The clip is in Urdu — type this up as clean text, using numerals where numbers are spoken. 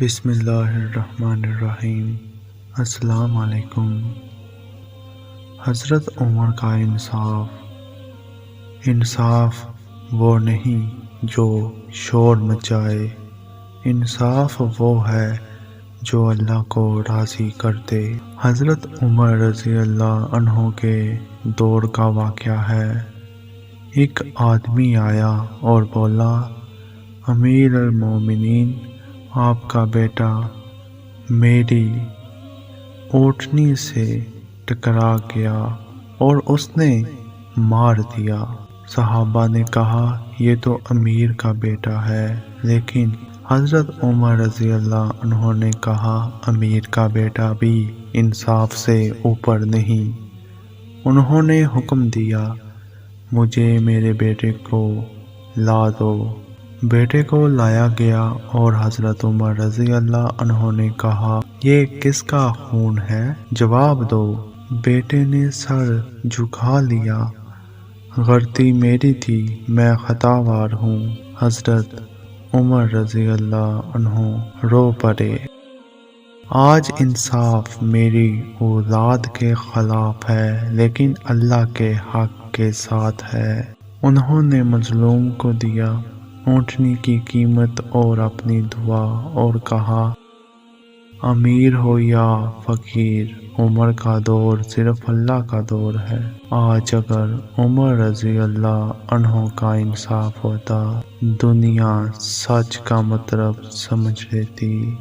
بسم اللہ الرحمن الرحیم۔ السلام علیکم۔ حضرت عمر کا انصاف وہ نہیں جو شور مچائے، انصاف وہ ہے جو اللہ کو راضی کر دے۔ حضرت عمر رضی اللہ عنہ کے دور کا واقعہ ہے۔ ایک آدمی آیا اور بولا، امیر المومنین، آپ کا بیٹا میری اونٹنی سے ٹکرا گیا اور اس نے مار دیا۔ صحابہ نے کہا، یہ تو امیر کا بیٹا ہے، لیکن حضرت عمر رضی اللہ عنہ نے کہا، امیر کا بیٹا بھی انصاف سے اوپر نہیں۔ انہوں نے حکم دیا، مجھے میرے بیٹے کو لا دو۔ بیٹے کو لایا گیا اور حضرت عمر رضی اللہ عنہ نے کہا، یہ کس کا خون ہے؟ جواب دو۔ بیٹے نے سر جھکا لیا، غلطی میری تھی، میں خطاوار ہوں۔ حضرت عمر رضی اللہ عنہ رو پڑے۔ آج انصاف میری اولاد کے خلاف ہے، لیکن اللہ کے حق کے ساتھ ہے۔ انہوں نے مظلوم کو دیا اونٹنی کی قیمت اور اپنی دعا اور کہا، امیر ہو یا فقیر، عمر کا دور صرف اللہ کا دور ہے۔ آج اگر عمر رضی اللہ عنہ کا انصاف ہوتا، دنیا سچ کا مطلب سمجھ لیتی۔